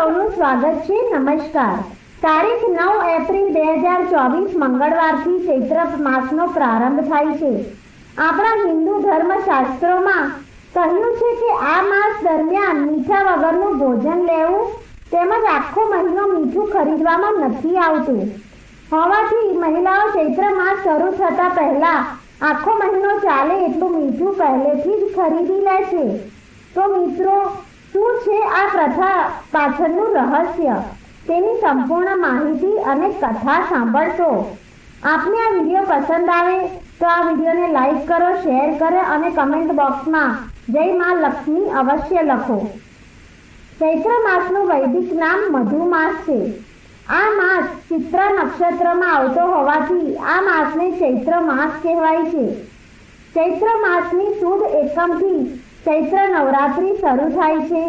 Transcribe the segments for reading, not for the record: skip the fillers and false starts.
સૌનું સ્વાગત છે। નમસ્કાર। તારીખ 9 એપ્રિલ 2024 મંગળવારથી ચૈત્ર માસનો પ્રારંભ થાય છે। આપણા હિન્દુ ધર્મશાસ્ત્રોમાં કહ્યું છે કે આ માસ દરમિયાન મીઠા વગરનું ભોજન લેવું તેમજ આખો મહિનો મીઠું ખરીદવામાં નથી આવતું હોવાથી મહિલાઓ ચૈત્ર માસ શરૂ થતા પહેલા આખો મહિનો ચાલે એટલું મીઠું પહેલેથી જ ખરીદી લે છે। તો મિત્રો, શું છે આ પ્રથા પાછળનું રહસ્ય, તેની સંપૂર્ણ માહિતી અને કથા સાંભળશો। આપને આ વિડીયો પસંદ આવે તો આ વિડીયોને લાઈક કરો, શેર કરો અને કમેન્ટ બોક્સમાં જય માં લક્ષ્મી અવશ્ય લખો। ચૈત્ર માસનું વૈદિક નામ મધુમાસ છે। આ માસ ચિત્ર નક્ષત્રમાં આવતો હોવાથી આ માસને ચૈત્ર માસ કહેવાય છે। ચૈત્ર માસની સુદ એકમથી ચૈત્ર નવરાત્રિ શરૂ થાય છે।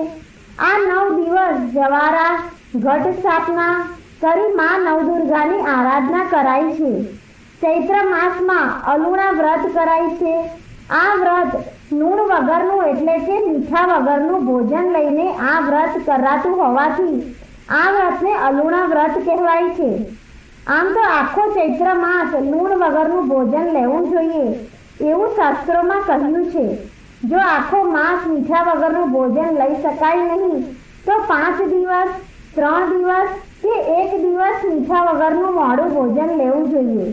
આ 9 દિવસ જવારા ઘટ સ્થાપના કરી માં નવદુર્ગાની આરાધના કરાય છે। ચૈત્ર માસમાં અલુણા વ્રત કરાય છે। આ વ્રત નૂણ વગરનું એટલે કે મીઠા વગરનું ભોજન લઈને આ વ્રત કરાતું હોવાથી આ વ્રતને અલુણા વ્રત કહેવાય છે। આમ તો આખો ચૈત્ર માસ નૂણ વગરનું ભોજન લેવું જોઈએ એવું શાસ્ત્રોમાં કહ્યું છે। જો આખો માસ મીઠા વગરનું ભોજન લઈ શકાય નહીં તો 5 દિવસ, 3 દિવસ કે 1 દિવસ મીઠા વગરનું મોડું ભોજન લેવું જોઈએ।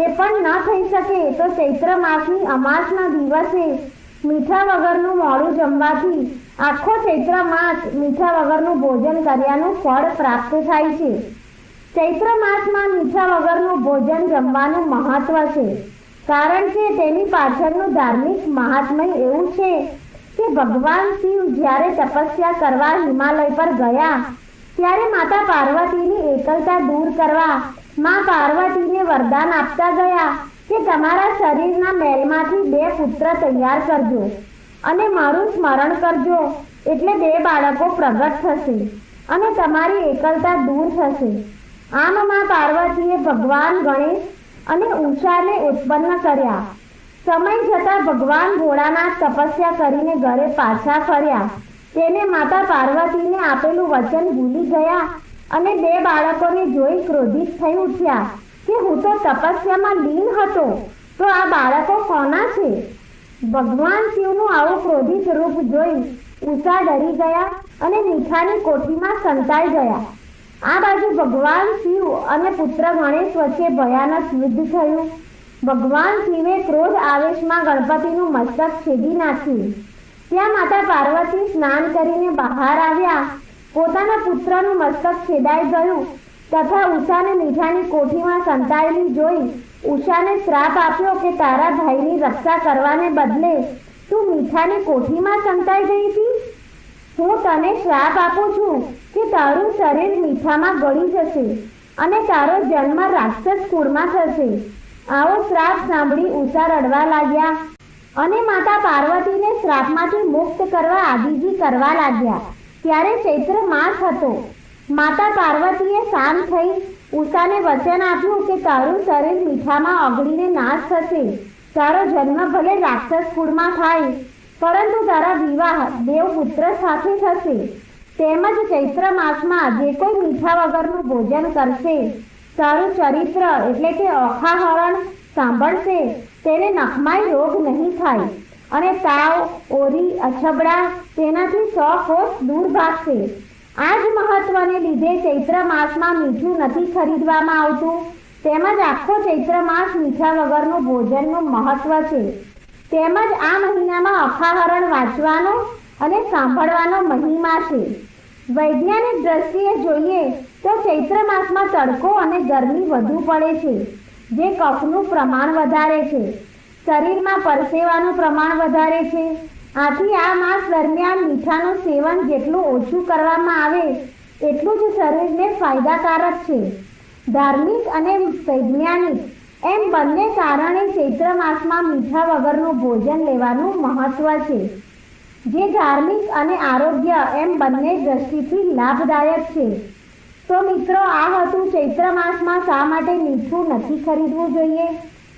એ પણ ન થઈ શકે તો ચૈત્ર માસની અમાસના દિવસે મીઠા વગરનું મોડું જમવાથી આખો ચૈત્ર માસ મીઠા વગરનું ભોજન કર્યાનું ફળ પ્રાપ્ત થાય છે। ચૈત્ર માસમાં મીઠા વગરનું ભોજન જમવાનું મહત્વ છે, કારણ કે તેની પાછળનું ધાર્મિક મહાત્મ્ય એવું છે કે ભગવાન શિવ જ્યારે તપસ્યા કરવા હિમાલય પર ગયા ત્યારે માતા પાર્વતીની એકલતા દૂર કરવા માં પાર્વતીને વરદાન આપતા ગયા કે તમારા શરીરના મેલમાંથી 2 પુત્ર તૈયાર કરજો અને મારું સ્મરણ કરજો, એટલે 2 બાળકો પ્રગટ થશે અને તમારી એકલતા દૂર થશે। આમ માં પાર્વતીએ ભગવાન ગણેશ અને ઉષાને ઉત્પન્ન કર્યા। સમય જતાં ભગવાન ભોળાનાથ તપસ્યા કરીને ઘરે પાછા ફર્યા। તેને માતા પાર્વતીને આપેલું વચન ભૂલી ગયા અને 2 બાળકોને જોઈ ક્રોધિત થઈ ઉઠ્યા કે હું તો તપસ્યામાં લીન હતો, તો આ બાળકો કોના છે? ભગવાન શિવનું આવું ક્રોધિત રૂપ જોઈ ઉષા ડરી ગયા અને મીઠાની કોઠીમાં સંતાઈ ગયા। આ બાજુ ભગવાન શિવ અને પુત્ર ગણેશ વચ્ચે ભયાનક યુદ્ધ થયું। ભગવાન શિવે ક્રોધ આવેશમાં ગણપતિનું મસ્તક છેદી નાખ્યું। ત્યાં માતા પાર્વતી સ્નાન કરીને બહાર આવ્યા। પોતાના પુત્રનું મસ્તક છેદાઈ ગયું તથા ઉષાને મીઠાની કોઠીમાં સંતાયેલી જોઈ ઉષાને શ્રાપ આપ્યો કે તારા ભાઈની રક્ષા કરવાને બદલે તું મીઠાની કોઠીમાં સંતાઈ ગઈ હતી। હું તને શ્રાપ આપું છું કે તારું શરીર મીઠામાં ગળી જશે અને તારો જન્મ રાક્ષસ કુળમાં થશે। આવો શ્રાપ સાંભળી ઉષા રડવા લાગ્યા અને માતા પાર્વતીને શ્રાપમાંથી મુક્ત કરવા આજીજી કરવા લાગ્યા। ત્યારે ચૈત્ર માસ હતો। માતા પાર્વતીએ શાંત થઈ ઉષાને વચન આપ્યું કે તારું શરીર મીઠામાં ઓગળીને નાશ થશે, તારો જન્મ ભલે રાક્ષસ કુળમાં થાય પરંતુ તારા વિવાહ દેવપુત્ર સાથે થશે। તેમજ ચૈત્ર માસમાં જે કોઈ મીઠા વગરનું ભોજન કરશે, તારું ચરિત્ર એટલે કે ઓખાહરણ સાંભળશે, તેને નખમાય રોગ નહીં થાય અને તાવ, ઓરી, અછબડા તેનાથી 100 કોસ દૂર ભાગશે। આ જ મહત્વને લીધે ચૈત્ર માસમાં મીઠું નથી ખરીદવામાં આવતું, તેમજ આખો ચૈત્ર માસ મીઠા વગરનું ભોજનનું મહત્વ છે। તેમજ આ મહિનામાં અખાહરણ વાંચવાનો અને સાંભળવાનો મહિમા છે। વૈજ્ઞાનિક દ્રષ્ટિએ જોઈએ તો ચૈત્ર માસમાં તડકો અને ગરમી વધુ પડે છે, જે કફનું પ્રમાણ વધારે છે। શરીરમાં પરસેવાનું પ્રમાણ વધારે છે। આથી આ માસ દરમિયાન મીઠાનું સેવન જેટલું ઓછું કરવામાં આવે એટલું જ શરીરને ફાયદાકારક છે। ધાર્મિક અને વૈજ્ઞાનિક એમ બંને કારણે ચૈત્ર માસમાં મીઠા વગરનું ભોજન લેવાનું મહત્વ છે, જે ધાર્મિક અને આરોગ્ય એમ બંને દ્રષ્ટિથી લાભદાયક છે। તો મિત્રો, આ હતું ચૈત્ર માસમાં શા માટે મીઠું નથી ખરીદવું જોઈએ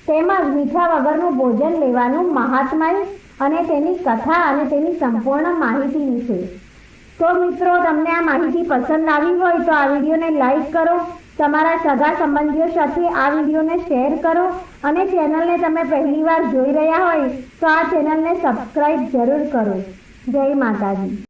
તેમજ મીઠા વગરનું ભોજન લેવાનું મહાત્મ્ય અને તેની કથા અને તેની સંપૂર્ણ માહિતી વિશે। તો મિત્રો, તમને આ માહિતી પસંદ આવી હોય તો આ વિડીયોને લાઈક કરો, તમારા સગા સંબંધીઓ સાથે આ વિડીયોને શેર કરો અને ચેનલને તમે પહેલીવાર જોઈ રહ્યા હોય તો આ ચેનલને સબસ્ક્રાઇબ જરૂર કરો. જય માતાજી.